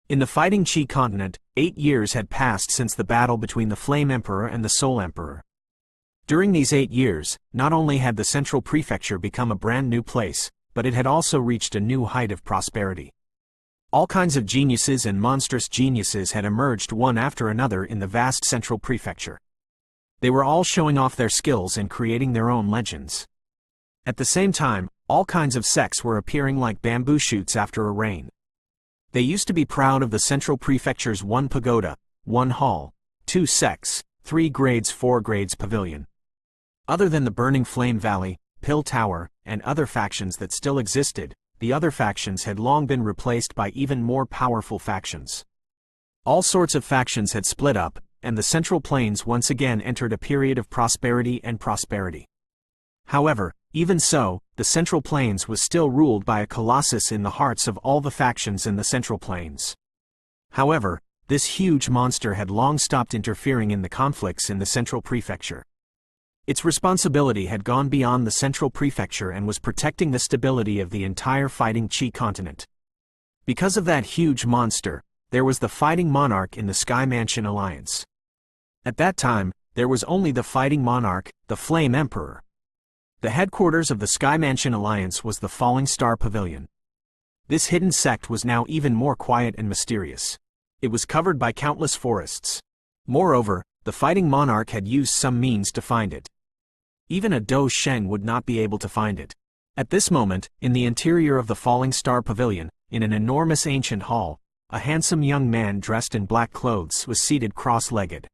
In the Fighting Chi continent, 8 years had passed since the battle between the Flame Emperor and the Soul Emperor. During these 8 years, not only had the Central Prefecture become a brand new place, but it had also reached a new height of prosperity. All kinds of geniuses and monstrous geniuses had emerged one after another in the vast Central Prefecture. They were all showing off their skills and creating their own legends. At the same time, all kinds of sects were appearing like bamboo shoots after a rain. They used to be proud of the Central Prefecture's 1 pagoda, 1 hall, 2 sects, 3 grades, 4 grades pavilion. Other than the Burning Flame Valley, Pill Tower, and other factions that still existed, the other factions had long been replaced by even more powerful factions. All sorts of factions had split up, and the Central Plains once again entered a period of prosperity and prosperity. However, even so, the Central Plains was still ruled by a colossus in the hearts of all the factions in the Central Plains. However, this huge monster had long stopped interfering in the conflicts in the Central Prefecture. Its responsibility had gone beyond the Central Prefecture and was protecting the stability of the entire Fighting Chi continent. Because of that huge monster, there was the Fighting Monarch in the Sky Mansion Alliance. At that time, there was only the Fighting Monarch, the Flame Emperor. The headquarters of the Sky Mansion Alliance was the Falling Star Pavilion. This hidden sect was now even more quiet and mysterious. It was covered by countless forests. Moreover, the Fighting Monarch had used some means to find it. Even a Do Sheng would not be able to find it. At this moment, in the interior of the Falling Star Pavilion, in an enormous ancient hall, a handsome young man dressed in black clothes was seated cross-legged.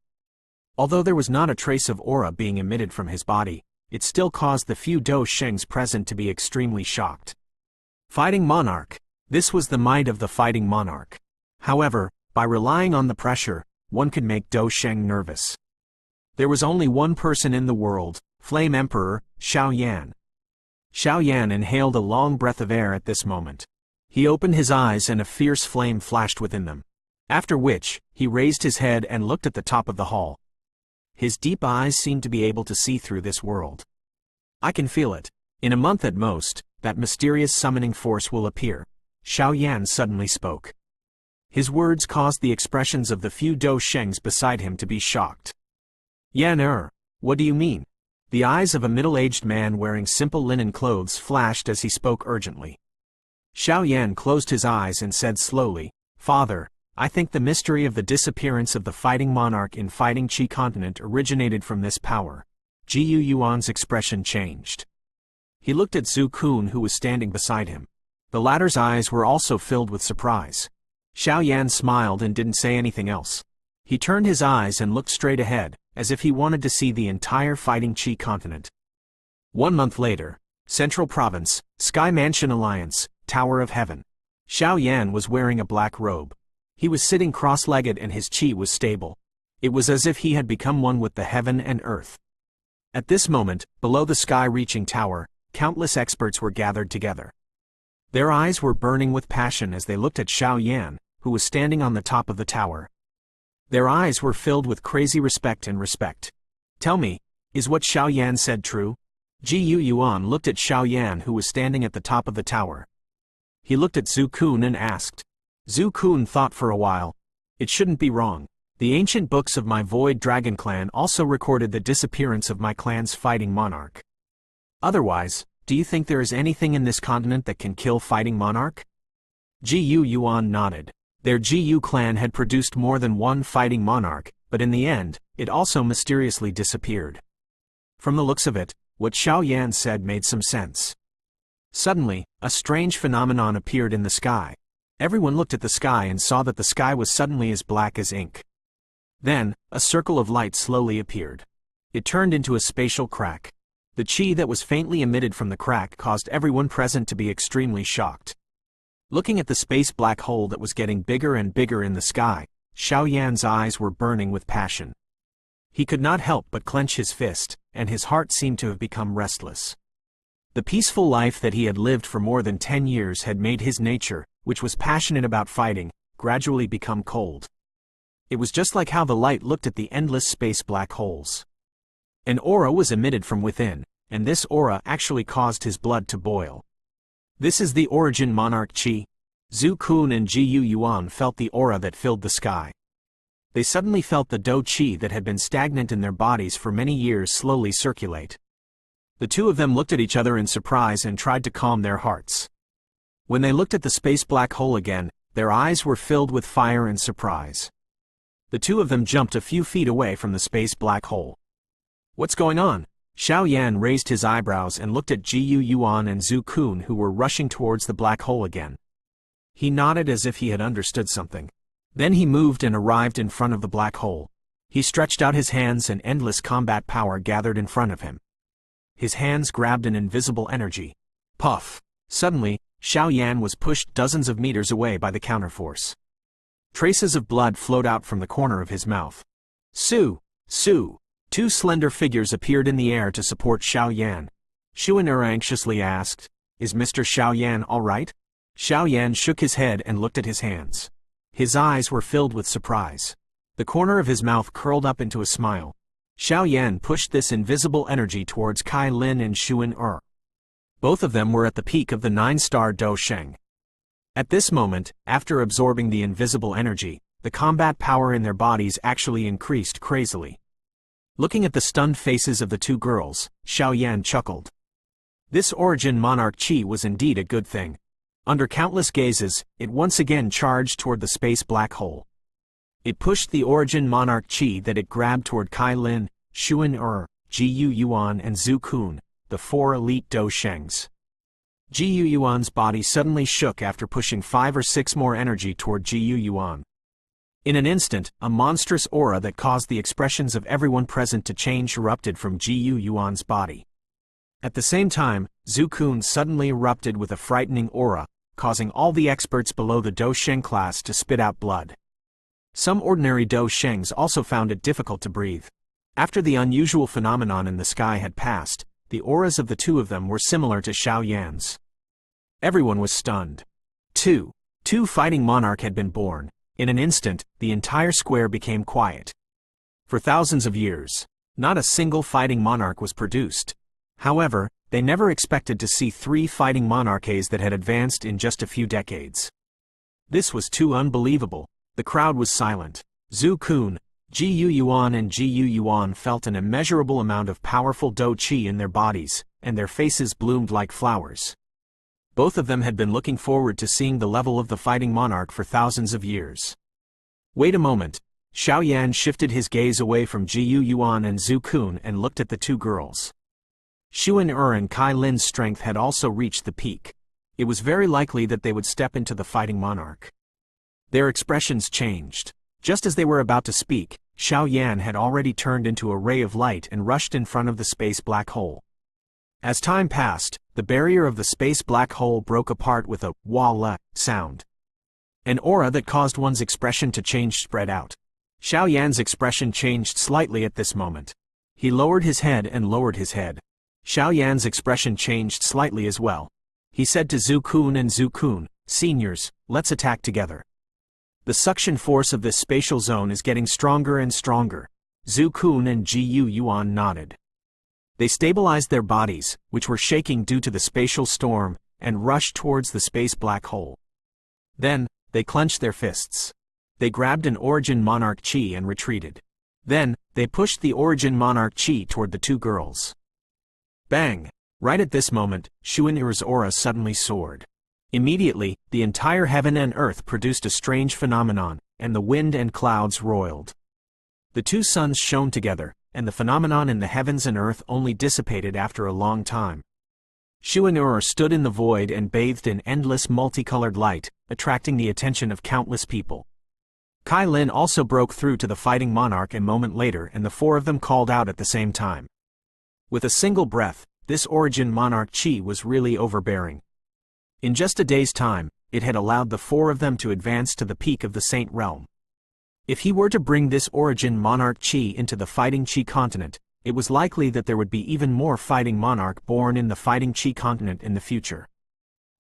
Although there was not a trace of aura being emitted from his body, it still caused the few Do Shengs present to be extremely shocked. Fighting Monarch. This was the might of the Fighting Monarch. However, by relying on the pressure, one could make Do Sheng nervous. There was only one person in the world, Flame Emperor, Xiao Yan. Xiao Yan inhaled a long breath of air at this moment. He opened his eyes and a fierce flame flashed within them. After which, he raised his head and looked at the top of the hall. His deep eyes seemed to be able to see through this world. I can feel it. In a month at most, that mysterious summoning force will appear. Xiao Yan suddenly spoke. His words caused the expressions of the few Do Shengs beside him to be shocked. Yan what do you mean? The eyes of a middle-aged man wearing simple linen clothes flashed as he spoke urgently. Xiao Yan closed his eyes and said slowly, Father, I think the mystery of the disappearance of the Fighting Monarch in Fighting Chi continent originated from this power. Gu Yuan's expression changed. He looked at Zhu Kun who was standing beside him. The latter's eyes were also filled with surprise. Xiao Yan smiled and didn't say anything else. He turned his eyes and looked straight ahead, as if he wanted to see the entire Fighting Chi continent. 1 month later, Central Province, Sky Mansion Alliance, Tower of Heaven. Xiao Yan was wearing a black robe. He was sitting cross-legged and his chi was stable. It was as if he had become one with the heaven and earth. At this moment, below the sky-reaching tower, countless experts were gathered together. Their eyes were burning with passion as they looked at Xiao Yan, who was standing on the top of the tower. Their eyes were filled with crazy respect and respect. Tell me, is what Xiao Yan said true? Gu Yuan looked at Xiao Yan who was standing at the top of the tower. He looked at Zhu Kun and asked. Zhu Kun thought for a while. It shouldn't be wrong. The ancient books of my Void Dragon clan also recorded the disappearance of my clan's Fighting Monarch. Otherwise, do you think there is anything in this continent that can kill Fighting Monarch? Gu Yuan nodded. Their Gu clan had produced more than one Fighting Monarch, but in the end, it also mysteriously disappeared. From the looks of it, what Xiao Yan said made some sense. Suddenly, a strange phenomenon appeared in the sky. Everyone looked at the sky and saw that the sky was suddenly as black as ink. Then, a circle of light slowly appeared. It turned into a spatial crack. The chi that was faintly emitted from the crack caused everyone present to be extremely shocked. Looking at the space black hole that was getting bigger and bigger in the sky, Xiao Yan's eyes were burning with passion. He could not help but clench his fist, and his heart seemed to have become restless. The peaceful life that he had lived for more than 10 years had made his nature, which was passionate about fighting, gradually become cold. It was just like how the light looked at the endless space black holes. An aura was emitted from within, and this aura actually caused his blood to boil. This is the origin Monarch Chi. Zhu Kun and Ji Yuan felt the aura that filled the sky. They suddenly felt the dou qi that had been stagnant in their bodies for many years slowly circulate. The two of them looked at each other in surprise and tried to calm their hearts. When they looked at the space black hole again, their eyes were filled with fire and surprise. The two of them jumped a few feet away from the space black hole. "What's going on?" Xiao Yan raised his eyebrows and looked at Ji Yuan and Zhu Kun, who were rushing towards the black hole again. He nodded as if he had understood something. Then he moved and arrived in front of the black hole. He stretched out his hands and endless combat power gathered in front of him. His hands grabbed an invisible energy. Puff! Suddenly, Xiao Yan was pushed dozens of meters away by the counterforce. Traces of blood flowed out from the corner of his mouth. Su! Su! Two slender figures appeared in the air to support Xiao Yan. Xuan anxiously asked, "Is Mr. Xiao Yan all right?" Xiao Yan shook his head and looked at his hands. His eyes were filled with surprise. The corner of his mouth curled up into a smile. Xiao Yan pushed this invisible energy towards Kai Lin and Xuan. Both of them were at the peak of the 9-star Dou Sheng. At this moment, after absorbing the invisible energy, the combat power in their bodies actually increased crazily. Looking at the stunned faces of the two girls, Xiao Yan chuckled. This origin monarch chi was indeed a good thing. Under countless gazes, it once again charged toward the space black hole. It pushed the origin monarch chi that it grabbed toward Kai Lin, Xuan, Ji Yuan and Zhu Kun, the 4 elite Dou Shengs. Ji Yuan's body suddenly shook after pushing 5 or 6 more energy toward Ji Yuan. In an instant, a monstrous aura that caused the expressions of everyone present to change erupted from Ji Yuan's body. At the same time, Zhu Kun suddenly erupted with a frightening aura, causing all the experts below the Dou Sheng class to spit out blood. Some ordinary Dou Shengs also found it difficult to breathe. After the unusual phenomenon in the sky had passed, the auras of the two of them were similar to Xiao Yan's. Everyone was stunned. Two fighting monarch had been born. In an instant, the entire square became quiet. For thousands of years, not a single fighting monarch was produced. However, they never expected to see 3 fighting monarchies that had advanced in just a few decades. This was too unbelievable. The crowd was silent. Zhu Kun, Ji Yuan and Ji Yuan felt an immeasurable amount of powerful dou qi in their bodies, and their faces bloomed like flowers. Both of them had been looking forward to seeing the level of the fighting monarch for thousands of years. Wait a moment. Xiao Yan shifted his gaze away from Ji Yuan and Zhu Kun and looked at the two girls. Xuan and Kai Lin's strength had also reached the peak. It was very likely that they would step into the fighting monarch. Their expressions changed. Just as they were about to speak, Xiao Yan had already turned into a ray of light and rushed in front of the space black hole. As time passed, the barrier of the space black hole broke apart with a "wah-la" sound. An aura that caused one's expression to change spread out. Xiao Yan's expression changed slightly at this moment. He lowered his head and lowered his head. Xiao Yan's expression changed slightly as well. He said to Zhu Kun and Zhu Kun, "Seniors, let's attack together." The suction force of this spatial zone is getting stronger and stronger. Zhu Kun and Ji Yuan nodded. They stabilized their bodies, which were shaking due to the spatial storm, and rushed towards the space black hole. Then, they clenched their fists. They grabbed an origin monarch chi and retreated. Then, they pushed the origin monarch chi toward the two girls. Bang! Right at this moment, Xuan's aura suddenly soared. Immediately, the entire heaven and earth produced a strange phenomenon, and the wind and clouds roiled. The two suns shone together, and the phenomenon in the heavens and earth only dissipated after a long time. Xuan stood in the void and bathed in endless multicolored light, attracting the attention of countless people. Kai Lin also broke through to the fighting monarch a moment later, and the 4 of them called out at the same time. With a single breath, this origin monarch chi was really overbearing. In just a day's time, it had allowed the 4 of them to advance to the peak of the Saint Realm. If he were to bring this origin monarch chi into the fighting chi continent, it was likely that there would be even more fighting monarch born in the fighting chi continent in the future.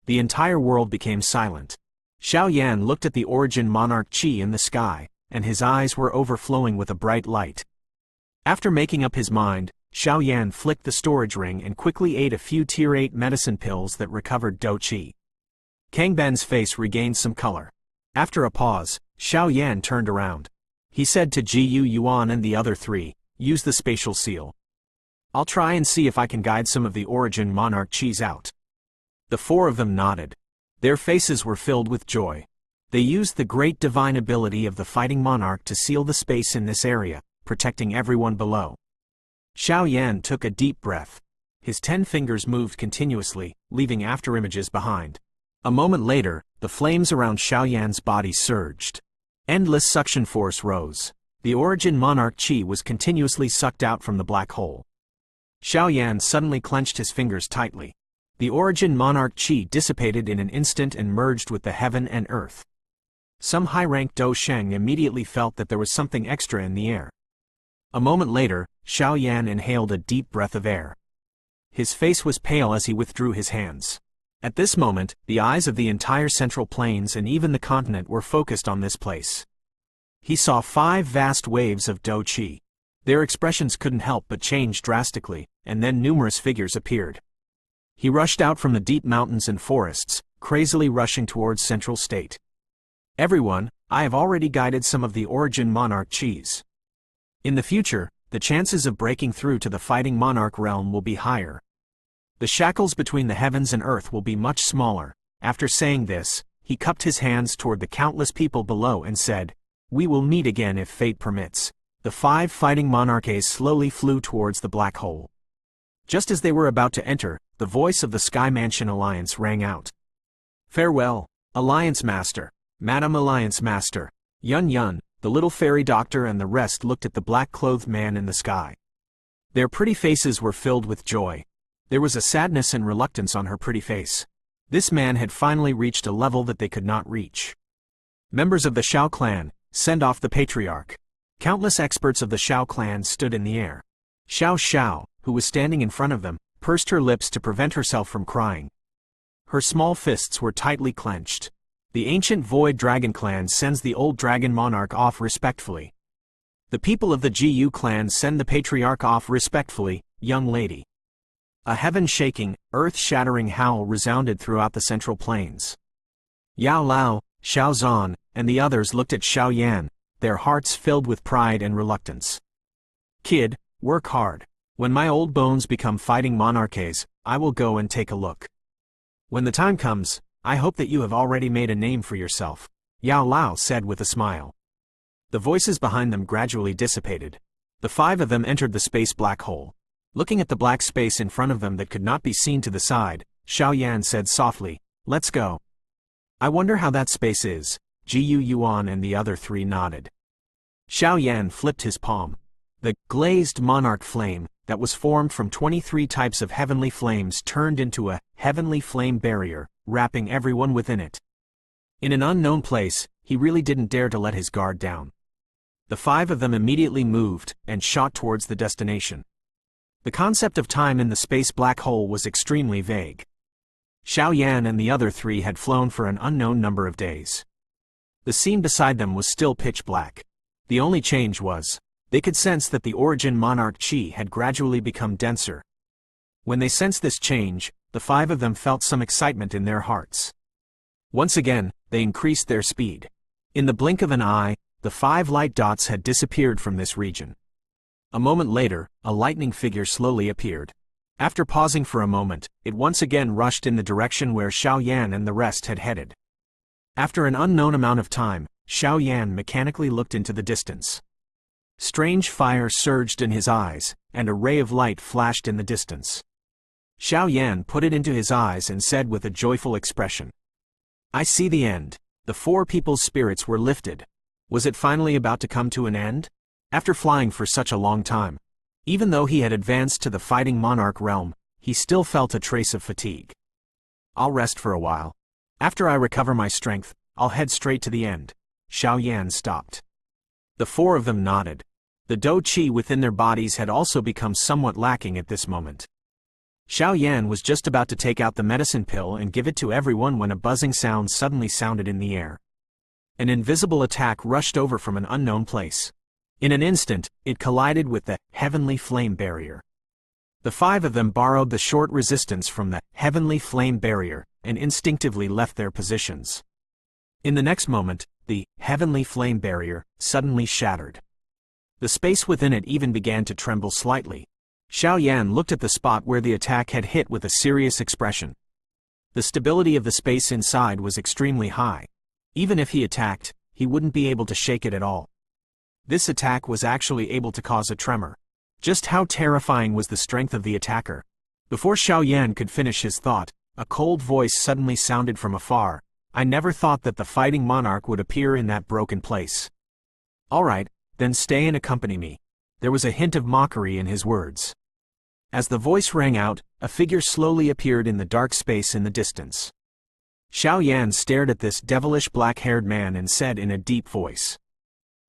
The entire world became silent. Xiao Yan looked at the origin monarch chi in the sky, and his eyes were overflowing with a bright light. After making up his mind, Xiao Yan flicked the storage ring and quickly ate a few tier 8 medicine pills that recovered dou qi. Kangban's face regained some color. After a pause, Xiao Yan turned around. He said to Ji Yuan and the other three, "Use the spatial seal. I'll try and see if I can guide some of the origin monarch Qis out." The four of them nodded. Their faces were filled with joy. They used the great divine ability of the fighting monarch to seal the space in this area, protecting everyone below. Xiao Yan took a deep breath. His 10 fingers moved continuously, leaving afterimages behind. A moment later, the flames around Xiao Yan's body surged. Endless suction force rose. The origin monarch Qi was continuously sucked out from the black hole. Xiao Yan suddenly clenched his fingers tightly. The origin monarch Qi dissipated in an instant and merged with the heaven and earth. Some high-ranked Dou Sheng immediately felt that there was something extra in the air. A moment later, Xiao Yan inhaled a deep breath of air. His face was pale as he withdrew his hands. At this moment, the eyes of the entire Central Plains and even the continent were focused on this place. He saw 5 vast waves of Dou Qi. Their expressions couldn't help but change drastically, and then numerous figures appeared. He rushed out from the deep mountains and forests, crazily rushing towards Central State. "Everyone, I have already guided some of the origin monarch Qis. In the future, the chances of breaking through to the fighting monarch realm will be higher. The shackles between the heavens and earth will be much smaller." After saying this, he cupped his hands toward the countless people below and said, "We will meet again if fate permits." The 5 fighting monarchs slowly flew towards the black hole. Just as they were about to enter, the voice of the Sky Mansion Alliance rang out. "Farewell, Alliance Master, Madam Alliance Master." Yun Yun, the little fairy doctor and the rest looked at the black-clothed man in the sky. Their pretty faces were filled with joy. There was a sadness and reluctance on her pretty face. This man had finally reached a level that they could not reach. "Members of the Shao clan, send off the patriarch." Countless experts of the Shao clan stood in the air. Xiao Xiao, who was standing in front of them, pursed her lips to prevent herself from crying. Her small fists were tightly clenched. "The ancient Void Dragon clan sends the old dragon monarch off respectfully. The people of the Gu clan send the patriarch off respectfully, young lady." A heaven-shaking, earth-shattering howl resounded throughout the Central Plains. Yao Lao, Xiao Zhan, and the others looked at Xiao Yan, their hearts filled with pride and reluctance. "Kid, work hard. When my old bones become fighting monarchs, I will go and take a look. When the time comes, I hope that you have already made a name for yourself," Yao Lao said with a smile. The voices behind them gradually dissipated. The 5 of them entered the space black hole. Looking at the black space in front of them that could not be seen to the side, Xiao Yan said softly, "Let's go." "I wonder how that space is." Ji Yuan and the other 3 nodded. Xiao Yan flipped his palm. The glazed monarch flame, that was formed from 23 types of heavenly flames, turned into a heavenly flame barrier, wrapping everyone within it. In an unknown place, he really didn't dare to let his guard down. The 5 of them immediately moved and shot towards the destination. The concept of time in the space black hole was extremely vague. Xiao Yan and the other 3 had flown for an unknown number of days. The scene beside them was still pitch black. The only change was, they could sense that the origin monarch Qi had gradually become denser. When they sensed this change, the 5 of them felt some excitement in their hearts. Once again, they increased their speed. In the blink of an eye, the 5 light dots had disappeared from this region. A moment later, a lightning figure slowly appeared. After pausing for a moment, it once again rushed in the direction where Xiao Yan and the rest had headed. After an unknown amount of time, Xiao Yan mechanically looked into the distance. Strange fire surged in his eyes, and a ray of light flashed in the distance. Xiao Yan put it into his eyes and said with a joyful expression, "I see the end." The 4 people's spirits were lifted. Was it finally about to come to an end? After flying for such a long time, even though he had advanced to the fighting monarch realm, he still felt a trace of fatigue. "I'll rest for a while. After I recover my strength, I'll head straight to the end." Xiao Yan stopped. The 4 of them nodded. The Dou Qi within their bodies had also become somewhat lacking at this moment. Xiao Yan was just about to take out the medicine pill and give it to everyone when a buzzing sound suddenly sounded in the air. An invisible attack rushed over from an unknown place. In an instant, it collided with the heavenly flame barrier. The 5 of them borrowed the short resistance from the heavenly flame barrier, and instinctively left their positions. In the next moment, the heavenly flame barrier suddenly shattered. The space within it even began to tremble slightly. Xiao Yan looked at the spot where the attack had hit with a serious expression. The stability of the space inside was extremely high. Even if he attacked, he wouldn't be able to shake it at all. This attack was actually able to cause a tremor. Just how terrifying was the strength of the attacker? Before Xiao Yan could finish his thought, a cold voice suddenly sounded from afar. I never thought that the fighting monarch would appear in that broken place. All right, then stay and accompany me. There was a hint of mockery in his words. As the voice rang out, a figure slowly appeared in the dark space in the distance. Xiao Yan stared at this devilish black-haired man and said in a deep voice,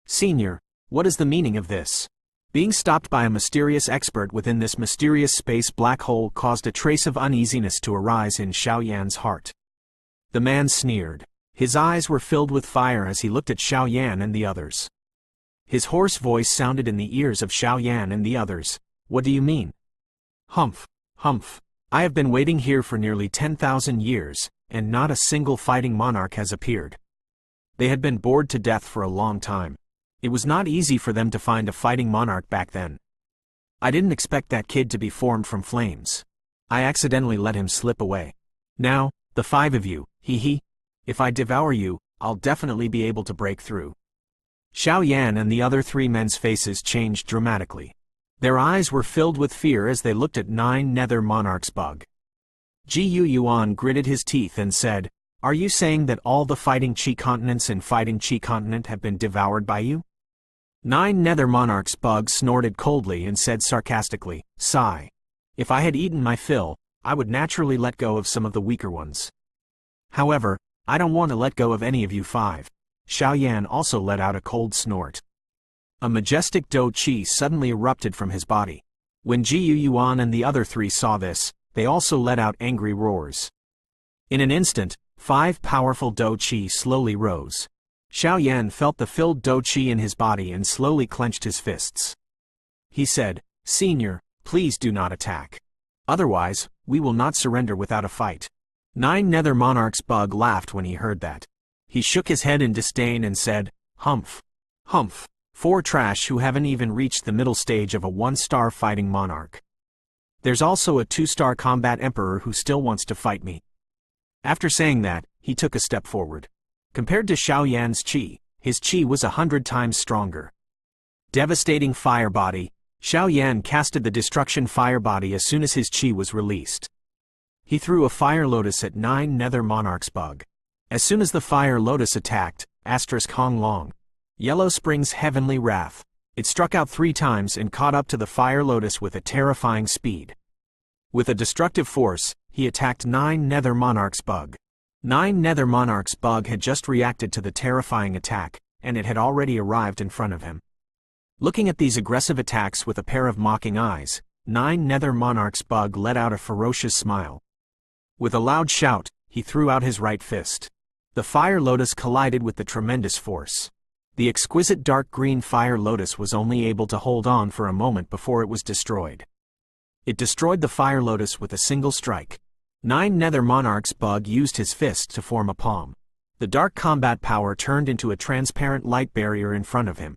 "Senior, what is the meaning of this?" Being stopped by a mysterious expert within this mysterious space black hole caused a trace of uneasiness to arise in Xiao Yan's heart. The man sneered. His eyes were filled with fire as he looked at Xiao Yan and the others. His hoarse voice sounded in the ears of Xiao Yan and the others. What do you mean? Humph, humph. I have been waiting here for nearly 10,000 years, and not a single fighting monarch has appeared. They had been bored to death for a long time. It was not easy for them to find a fighting monarch back then. I didn't expect that kid to be formed from flames. I accidentally let him slip away. Now, the 5 of you, hee. If I devour you, I'll definitely be able to break through. Xiao Yan and the other 3 men's faces changed dramatically. Their eyes were filled with fear as they looked at 9 nether monarchs bug. Ji Yuan gritted his teeth and said, "Are you saying that all the fighting Qi continents in fighting Qi continent have been devoured by you?" 9 nether monarchs bug snorted coldly and said sarcastically, "Sigh. If I had eaten my fill, I would naturally let go of some of the weaker ones. However, I don't want to let go of any of you 5. Xiao Yan also let out a cold snort. A majestic dou qi suddenly erupted from his body. When Ji Yuan and the other 3 saw this, they also let out angry roars. In an instant, 5 powerful dou qi slowly rose. Xiao Yan felt the filled dou qi in his body and slowly clenched his fists. He said, "Senior, please do not attack. Otherwise, we will not surrender without a fight." 9 nether monarchs bug laughed when he heard that. He shook his head in disdain and said, "Humph. Humph. 4 trash who haven't even reached the middle stage of a 1-star fighting monarch. There's also a 2-star combat emperor who still wants to fight me." After saying that, he took a step forward. Compared to Xiao Yan's qi, his qi was 100 times stronger. Devastating fire body. Xiao Yan casted the destruction fire body as soon as his qi was released. He threw a fire lotus at 9 nether monarchs bug. As soon as the fire lotus attacked, Hong Long. Yellow Spring's heavenly wrath. It struck out 3 times and caught up to the fire lotus with a terrifying speed. With a destructive force, he attacked 9 nether monarchs bug. 9 nether monarchs bug had just reacted to the terrifying attack, and it had already arrived in front of him. Looking at these aggressive attacks with a pair of mocking eyes, 9 nether monarchs bug let out a ferocious smile. With a loud shout, he threw out his right fist. The fire lotus collided with the tremendous force. The exquisite dark green fire lotus was only able to hold on for a moment before it was destroyed. It destroyed the fire lotus with a single strike. 9 nether monarchs bug used his fist to form a palm. The dark combat power turned into a transparent light barrier in front of him.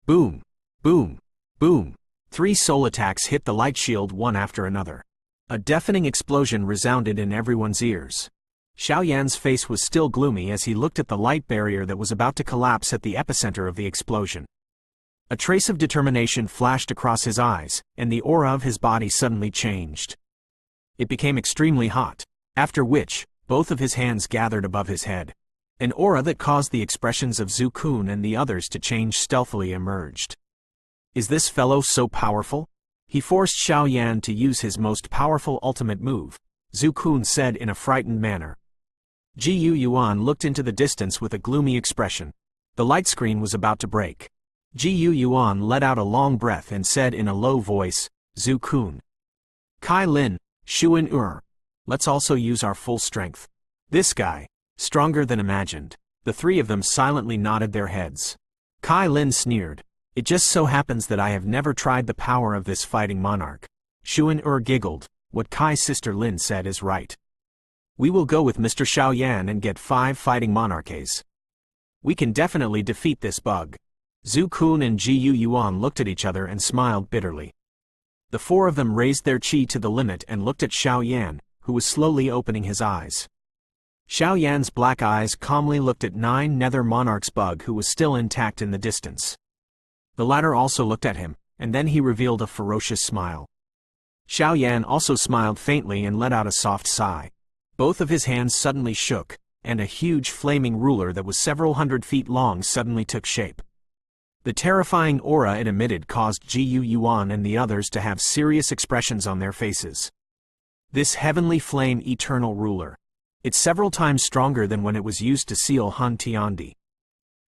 Boom! Boom! Boom! 3 soul attacks hit the light shield one after another. A deafening explosion resounded in everyone's ears. Xiao Yan's face was still gloomy as he looked at the light barrier that was about to collapse at the epicenter of the explosion. A trace of determination flashed across his eyes, and the aura of his body suddenly changed. It became extremely hot, after which, both of his hands gathered above his head. An aura that caused the expressions of Zhu Kun and the others to change stealthily emerged. Is this fellow so powerful? He forced Xiao Yan to use his most powerful ultimate move, Zhu Kun said in a frightened manner. Ji Yuan looked into the distance with a gloomy expression. The light screen was about to break. Ji Yuan let out a long breath and said in a low voice, "Zhu Kun. Kai Lin, Xuan Ur. Let's also use our full strength. This guy, stronger than imagined." The 3 of them silently nodded their heads. Kai Lin sneered. "It just so happens that I have never tried the power of this fighting monarch." Xuan Ur giggled. "What Kai's sister Lin said is right. We will go with Mr. Xiaoyan and get 5 fighting monarchs. We can definitely defeat this bug. Zhu Kun and Ji Yuan looked at each other and smiled bitterly. The 4 of them raised their qi to the limit and looked at Xiaoyan, who was slowly opening his eyes. Xiaoyan's black eyes calmly looked at 9 Nether Monarch's bug, who was still intact in the distance. The latter also looked at him, and then he revealed a ferocious smile. Xiaoyan also smiled faintly and let out a soft sigh. Both of his hands suddenly shook, and a huge flaming ruler that was several hundred feet long suddenly took shape. The terrifying aura it emitted caused Ji Yuan and the others to have serious expressions on their faces. This heavenly flame eternal ruler. It's several times stronger than when it was used to seal Han Tiandi.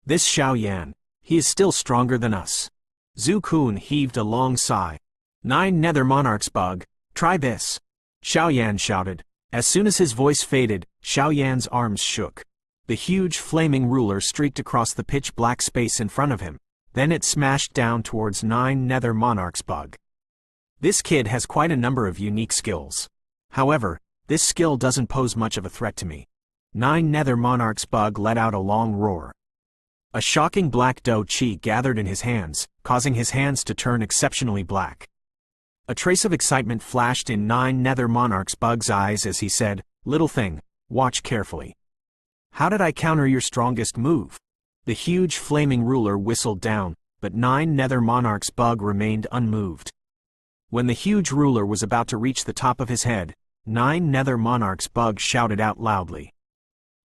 This Xiaoyan, he is still stronger than us. Zhu Kun heaved a long sigh. 9 Nether Monarch's bug, try this. Xiaoyan shouted. As soon as his voice faded, Xiaoyan's arms shook. The huge flaming ruler streaked across the pitch-black space in front of him. Then it smashed down towards 9 Nether Monarch's bug. This kid has quite a number of unique skills. However, this skill doesn't pose much of a threat to me. 9 Nether Monarch's bug let out a long roar. A shocking black dough qi gathered in his hands, causing his hands to turn exceptionally black. A trace of excitement flashed in 9 Nether Monarch's bug's eyes as he said, "Little thing, watch carefully. How did I counter your strongest move?" The huge flaming ruler whistled down, but 9 Nether Monarch's bug remained unmoved. When the huge ruler was about to reach the top of his head, 9 Nether Monarch's bug shouted out loudly.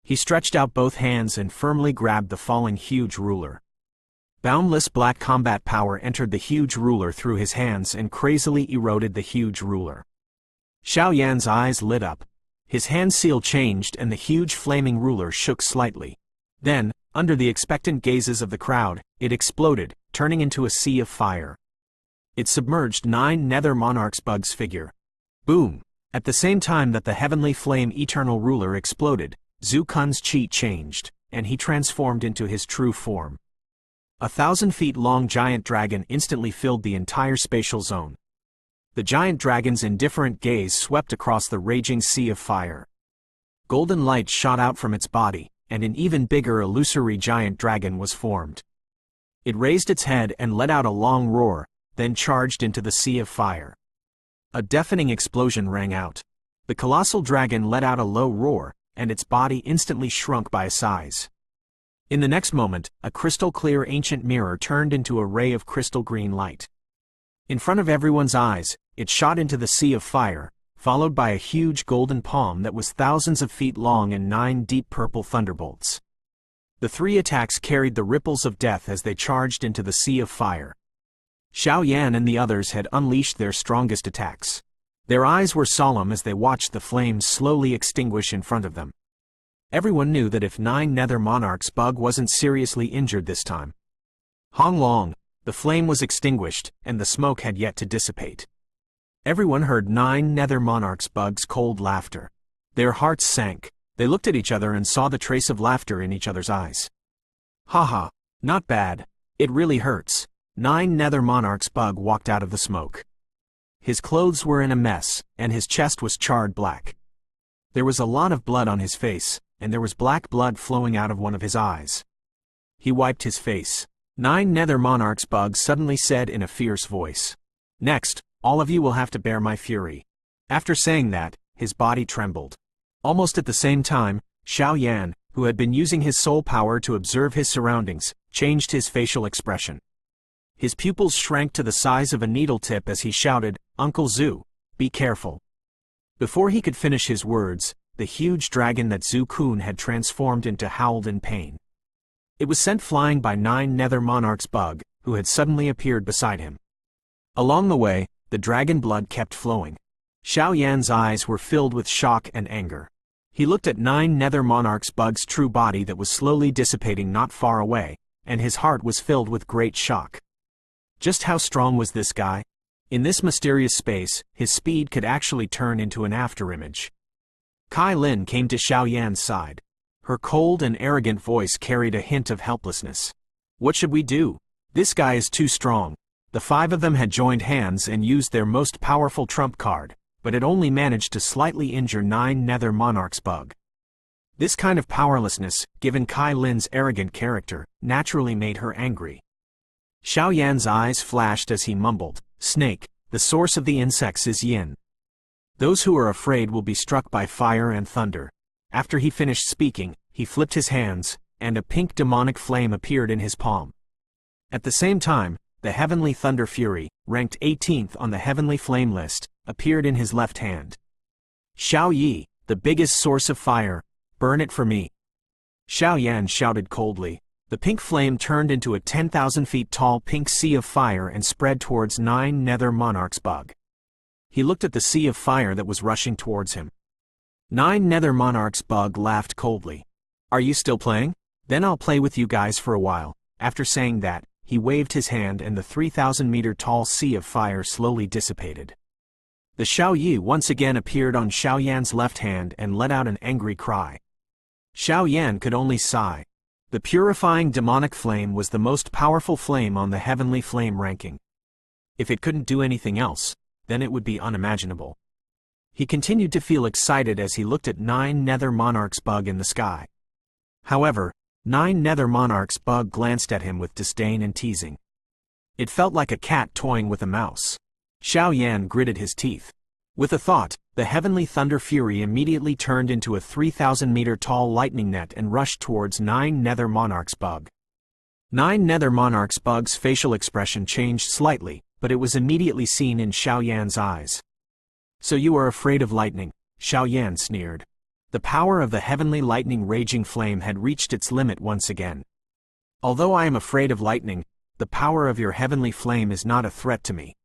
He stretched out both hands and firmly grabbed the falling huge ruler. Boundless black combat power entered the huge ruler through his hands and crazily eroded the huge ruler. Xiaoyan's eyes lit up. His hand seal changed and the huge flaming ruler shook slightly. Then, under the expectant gazes of the crowd, it exploded, turning into a sea of fire. It submerged 9 Nether Monarch's bug's figure. Boom! At the same time that the heavenly flame eternal ruler exploded, Zhu Kun's qi changed, and he transformed into his true form. 1,000 feet long giant dragon instantly filled the entire spatial zone. The giant dragon's indifferent gaze swept across the raging sea of fire. Golden light shot out from its body, and an even bigger illusory giant dragon was formed. It raised its head and let out a long roar, then charged into the sea of fire. A deafening explosion rang out. The colossal dragon let out a low roar, and its body instantly shrunk by a size. In the next moment, a crystal-clear ancient mirror turned into a ray of crystal-green light. In front of everyone's eyes, it shot into the sea of fire, followed by a huge golden palm that was thousands of feet long and 9 deep purple thunderbolts. The 3 attacks carried the ripples of death as they charged into the sea of fire. Xiaoyan and the others had unleashed their strongest attacks. Their eyes were solemn as they watched the flames slowly extinguish in front of them. Everyone knew that if 9 Nether Monarch's bug wasn't seriously injured this time. Hong Long, the flame was extinguished, and the smoke had yet to dissipate. Everyone heard 9 Nether Monarch's bug's cold laughter. Their hearts sank. They looked at each other and saw the trace of laughter in each other's eyes. Haha, not bad. It really hurts. 9 Nether Monarch's bug walked out of the smoke. His clothes were in a mess, and his chest was charred black. There was a lot of blood on his face, and there was black blood flowing out of one of his eyes. He wiped his face. 9 Nether Monarch's bug suddenly said in a fierce voice. "Next, all of you will have to bear my fury." After saying that, his body trembled. Almost at the same time, Xiaoyan, who had been using his soul power to observe his surroundings, changed his facial expression. His pupils shrank to the size of a needle tip as he shouted, "Uncle Zhu, be careful." Before he could finish his words, the huge dragon that Zhu Kun had transformed into howled in pain. It was sent flying by 9 Nether Monarch's bug, who had suddenly appeared beside him. Along the way, the dragon blood kept flowing. Xiaoyan's eyes were filled with shock and anger. He looked at 9 Nether Monarch's bug's true body that was slowly dissipating not far away, and his heart was filled with great shock. Just how strong was this guy? In this mysterious space, his speed could actually turn into an afterimage. Kai Lin came to Xiaoyan's side. Her cold and arrogant voice carried a hint of helplessness. "What should we do? This guy is too strong." The 5 of them had joined hands and used their most powerful trump card, but it only managed to slightly injure 9 Nether Monarch's bug. This kind of powerlessness, given Kai Lin's arrogant character, naturally made her angry. Xiao Yan's eyes flashed as he mumbled, "Snake, the source of the insects is yin. Those who are afraid will be struck by fire and thunder." After he finished speaking, he flipped his hands, and a pink demonic flame appeared in his palm. At the same time, the Heavenly Thunder Fury, ranked 18th on the Heavenly Flame list, appeared in his left hand. "Xiao Yi, the biggest source of fire, burn it for me." Xiao Yan shouted coldly. The pink flame turned into a 10,000 feet tall pink sea of fire and spread towards 9 Nether Monarch's bug. He looked at the sea of fire that was rushing towards him. 9 Nether Monarch's bug laughed coldly. "Are you still playing? Then I'll play with you guys for a while." After saying that, he waved his hand and the 3,000-meter tall sea of fire slowly dissipated. The Xiao Yi once again appeared on Xiao Yan's left hand and let out an angry cry. Xiao Yan could only sigh. The purifying demonic flame was the most powerful flame on the Heavenly Flame ranking. If it couldn't do anything else, then it would be unimaginable. He continued to feel excited as he looked at 9 Nether Monarch's bug in the sky. However, 9 Nether Monarch's bug glanced at him with disdain and teasing. It felt like a cat toying with a mouse. Xiao Yan gritted his teeth. With a thought, the Heavenly Thunder Fury immediately turned into a 3,000-meter tall lightning net and rushed towards 9 Nether Monarch's bug. 9 Nether Monarch's bug's facial expression changed slightly, but it was immediately seen in Xiao Yan's eyes. "So you are afraid of lightning," Xiao Yan sneered. The power of the heavenly lightning raging flame had reached its limit once again. "Although I am afraid of lightning, the power of your heavenly flame is not a threat to me."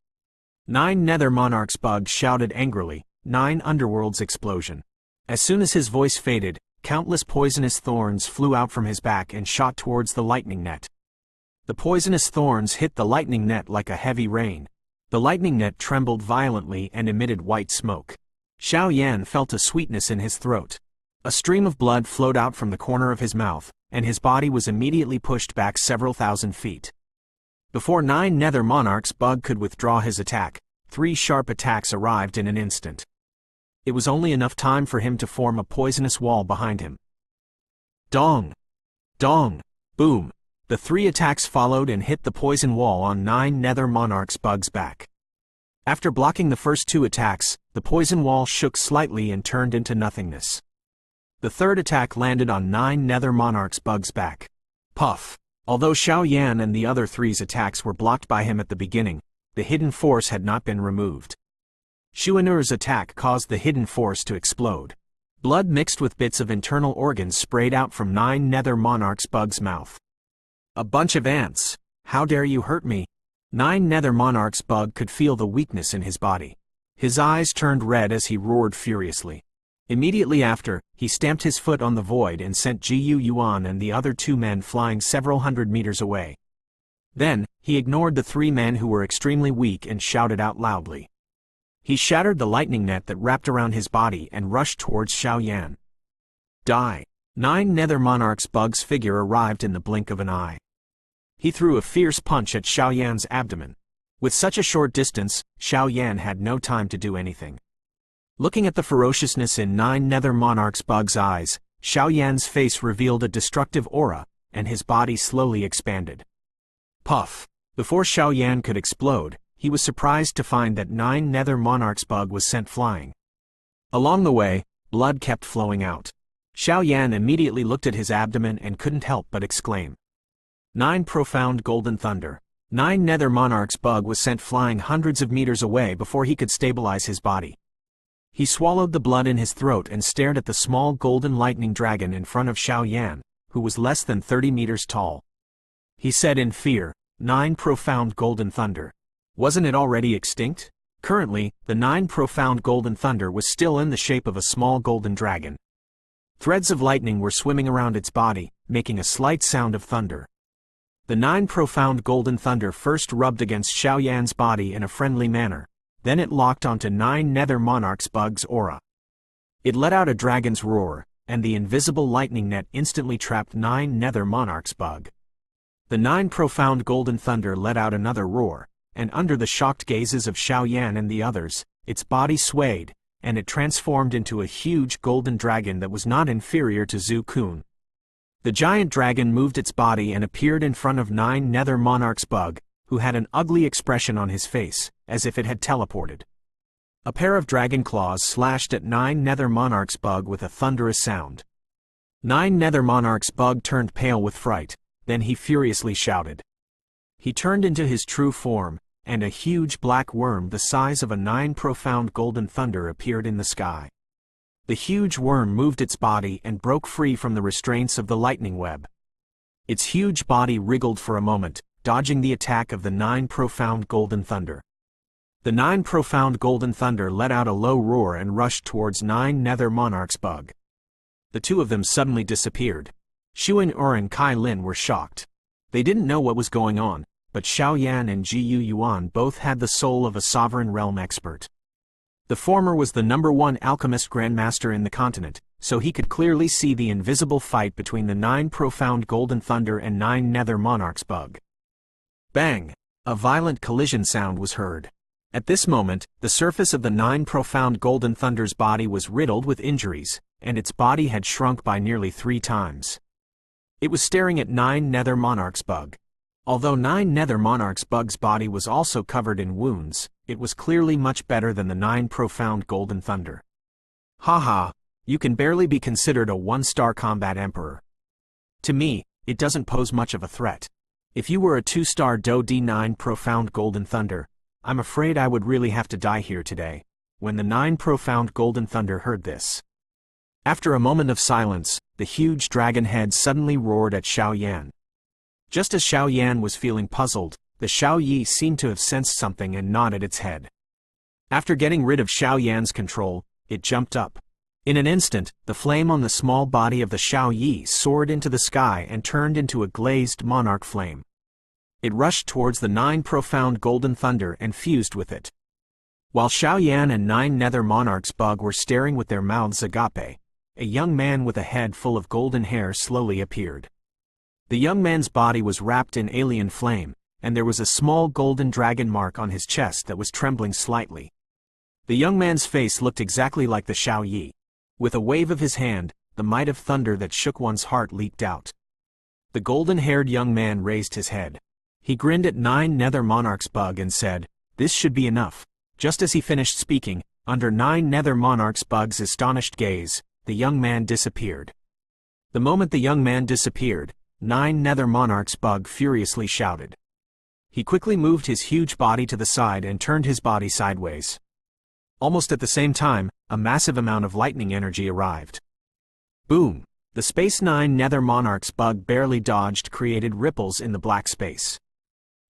9 Nether Monarch's bug shouted angrily, 9 Underworld's explosion. As soon as his voice faded, countless poisonous thorns flew out from his back and shot towards the lightning net. The poisonous thorns hit the lightning net like a heavy rain. The lightning net trembled violently and emitted white smoke. Xiao Yan felt a sweetness in his throat. A stream of blood flowed out from the corner of his mouth, and his body was immediately pushed back several thousand feet. Before 9 Nether Monarch's bug could withdraw his attack, 3 sharp attacks arrived in an instant. It was only enough time for him to form a poisonous wall behind him. Dong! Dong! Boom! The 3 attacks followed and hit the poison wall on 9 Nether Monarch's bug's back. After blocking the first 2 attacks, the poison wall shook slightly and turned into nothingness. The 3rd attack landed on 9 Nether Monarch's bug's back. Puff! Although Xiao Yan and the other 3's attacks were blocked by him at the beginning, the hidden force had not been removed. Xuan'er's attack caused the hidden force to explode. Blood mixed with bits of internal organs sprayed out from 9 Nether Monarch's bug's mouth. "A bunch of ants! How dare you hurt me?" 9 Nether Monarch's bug could feel the weakness in his body. His eyes turned red as he roared furiously. Immediately after, he stamped his foot on the void and sent Jiu Yuan and the other 2 men flying several hundred meters away. Then, he ignored the 3 men who were extremely weak and shouted out loudly. He shattered the lightning net that wrapped around his body and rushed towards Xiao Yan. Die! 9 Nether Monarch's bug's figure arrived in the blink of an eye. He threw a fierce punch at Xiao Yan's abdomen. With such a short distance, Xiao Yan had no time to do anything. Looking at the ferociousness in 9 Nether Monarch's bug's eyes, Xiao Yan's face revealed a destructive aura, and his body slowly expanded. Puff! Before Xiao Yan could explode, he was surprised to find that 9 Nether Monarch's bug was sent flying. Along the way, blood kept flowing out. Xiao Yan immediately looked at his abdomen and couldn't help but exclaim. 9 Profound Golden Thunder. 9 Nether Monarch's bug was sent flying hundreds of meters away before he could stabilize his body. He swallowed the blood in his throat and stared at the small golden lightning dragon in front of Xiao Yan, who was less than 30 meters tall. He said in fear, 9 Profound Golden Thunder. Wasn't it already extinct? Currently, the 9 Profound Golden Thunder was still in the shape of a small golden dragon. Threads of lightning were swimming around its body, making a slight sound of thunder. The 9 Profound Golden Thunder first rubbed against Xiao Yan's body in a friendly manner, then it locked onto 9 Nether Monarch's bug's aura. It let out a dragon's roar, and the invisible lightning net instantly trapped 9 Nether Monarch's bug. The 9 Profound Golden Thunder let out another roar, and under the shocked gazes of Xiao Yan and the others, its body swayed, and it transformed into a huge golden dragon that was not inferior to Zu-kun. The giant dragon moved its body and appeared in front of 9 Nether Monarch's bug, who had an ugly expression on his face, as if it had teleported. A pair of dragon claws slashed at 9 Nether Monarch's bug with a thunderous sound. 9 Nether Monarch's bug turned pale with fright, then he furiously shouted. He turned into his true form, and a huge black worm the size of a 9 profound golden thunder appeared in the sky. The huge worm moved its body and broke free from the restraints of the lightning web. Its huge body wriggled for a moment, dodging the attack of the 9 profound golden thunder. The 9 profound golden thunder let out a low roar and rushed towards 9 Nether Monarch's bug. The two of them suddenly disappeared. Xuan and Kai Lin were shocked. They didn't know what was going on, but Xiao Yan and Ji Yuan both had the soul of a sovereign realm expert. The former was the #1 alchemist grandmaster in the continent, so he could clearly see the invisible fight between the 9 profound golden thunder and 9 Nether Monarch's bug. Bang! A violent collision sound was heard. At this moment, the surface of the 9 profound golden thunder's body was riddled with injuries, and its body had shrunk by nearly 3 times. It was staring at 9 Nether Monarch's bug. Although 9 Nether Monarch's bug's body was also covered in wounds, it was clearly much better than the 9 profound golden thunder. Haha, you can barely be considered a 1-star combat emperor. To me, it doesn't pose much of a threat. If you were a 2-star D9 profound golden thunder, I'm afraid I would really have to die here today. When the 9 profound golden thunder heard this. After a moment of silence, the huge dragon head suddenly roared at Xiao Yan. Just as Xiao Yan was feeling puzzled, the Xiao Yi seemed to have sensed something and nodded its head. After getting rid of Xiao Yan's control, it jumped up. In an instant, the flame on the small body of the Xiao Yi soared into the sky and turned into a glazed monarch flame. It rushed towards the 9 profound golden thunder and fused with it. While Xiao Yan and 9 Nether Monarch's bug were staring with their mouths agape, a young man with a head full of golden hair slowly appeared. The young man's body was wrapped in alien flame, and there was a small golden dragon mark on his chest that was trembling slightly. The young man's face looked exactly like the Xiao Yi. With a wave of his hand, the might of thunder that shook one's heart leaped out. The golden-haired young man raised his head. He grinned at 9 Nether Monarch's bug and said, "This should be enough." Just as he finished speaking, under 9 Nether Monarch's bug's astonished gaze, the young man disappeared. The moment the young man disappeared, 9 Nether Monarch's bug furiously shouted. He quickly moved his huge body to the side and turned his body sideways. Almost at the same time, a massive amount of lightning energy arrived. Boom! The space 9 Nether Monarch's bug barely dodged, created ripples in the black space.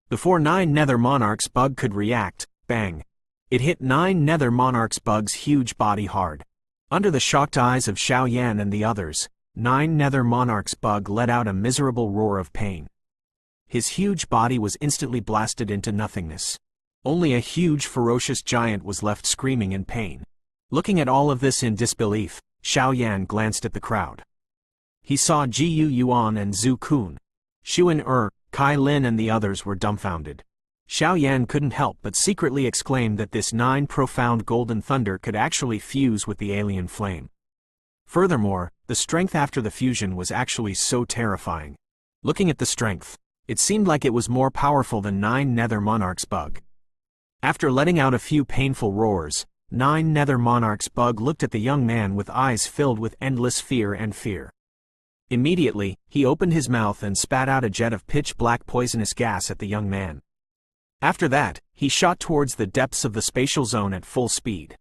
Before 9 Nether Monarch's bug could react, bang! It hit 9 Nether Monarch's bug's huge body hard. Under the shocked eyes of Xiao Yan and the others, 9 Nether Monarch's bug let out a miserable roar of pain. His huge body was instantly blasted into nothingness. Only a huge ferocious giant was left screaming in pain. Looking at all of this in disbelief, Xiao Yan glanced at the crowd. He saw Ji Yuan and Zu-kun. Xuan, Kai Lin and the others were dumbfounded. Xiao Yan couldn't help but secretly exclaim that this 9 profound golden thunder could actually fuse with the alien flame. Furthermore, the strength after the fusion was actually so terrifying. Looking at the strength, it seemed like it was more powerful than 9 Nether Monarch's bug. After letting out a few painful roars, 9 Nether Monarch's bug looked at the young man with eyes filled with endless fear and fear. Immediately, he opened his mouth and spat out a jet of pitch-black poisonous gas at the young man. After that, he shot towards the depths of the spatial zone at full speed.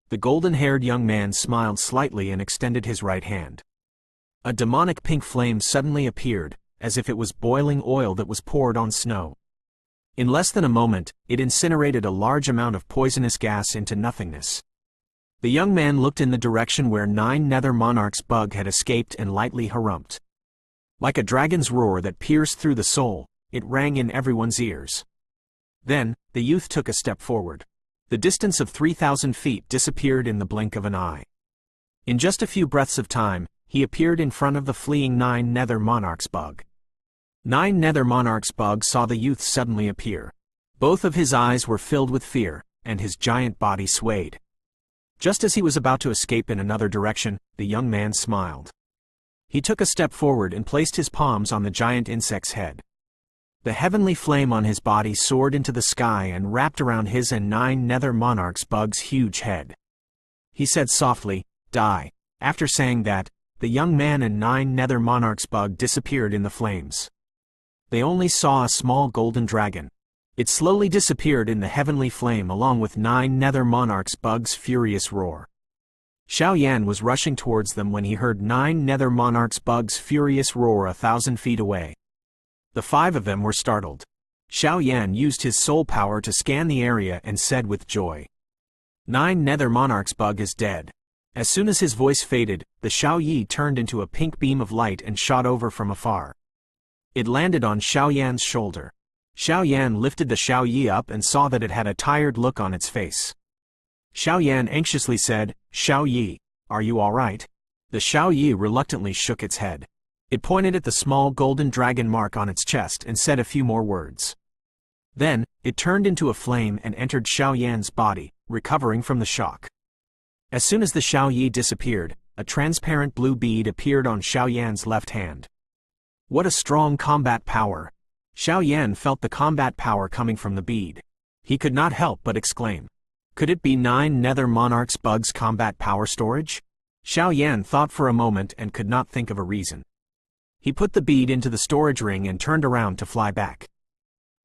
The golden-haired young man smiled slightly and extended his right hand. A demonic pink flame suddenly appeared, as if it was boiling oil that was poured on snow. In less than a moment, it incinerated a large amount of poisonous gas into nothingness. The young man looked in the direction where 9 Nether Monarch's bug had escaped and lightly harumphed. Like a dragon's roar that pierced through the soul, it rang in everyone's ears. Then, the youth took a step forward. The distance of 3,000 feet disappeared in the blink of an eye. In just a few breaths of time, he appeared in front of the fleeing 9 Nether Monarch's bug. 9 Nether Monarch's bug saw the youth suddenly appear. Both of his eyes were filled with fear, and his giant body swayed. Just as he was about to escape in another direction, the young man smiled. He took a step forward and placed his palms on the giant insect's head. The heavenly flame on his body soared into the sky and wrapped around his and 9 nether monarchs' bug's huge head. He said softly, "Die." After saying that, the young man and 9 nether monarchs' bug disappeared in the flames. They only saw a small golden dragon. It slowly disappeared in the heavenly flame along with 9 nether monarchs' bug's furious roar. Xiao Yan was rushing towards them when he heard 9 nether monarchs' bug's furious roar 1,000 feet away. The 5 of them were startled. Xiao Yan used his soul power to scan the area and said with joy, 9 nether monarchs' bug is dead. As soon as his voice faded, the Xiao Yi turned into a pink beam of light and shot over from afar. It landed on Xiao Yan's shoulder. Xiao Yan lifted the Xiao Yi up and saw that it had a tired look on its face. Xiao Yan anxiously said, "Xiao Yi, are you all right?" The Xiao Yi reluctantly shook its head. It pointed at the small golden dragon mark on its chest and said a few more words. Then, it turned into a flame and entered Xiao Yan's body, recovering from the shock. As soon as the Xiao Yi disappeared, a transparent blue bead appeared on Xiao Yan's left hand. What a strong combat power! Xiao Yan felt the combat power coming from the bead. He could not help but exclaim. Could it be 9 nether monarchs' bugs' combat power storage? Xiao Yan thought for a moment and could not think of a reason. He put the bead into the storage ring and turned around to fly back.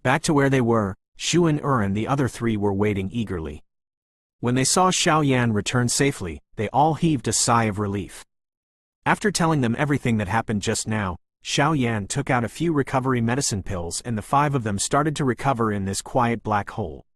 Back to where they were, Shu and and the other 3 were waiting eagerly. When they saw Xiao Yan return safely, they all heaved a sigh of relief. After telling them everything that happened just now, Xiao Yan took out a few recovery medicine pills and the 5 of them started to recover in this quiet black hole.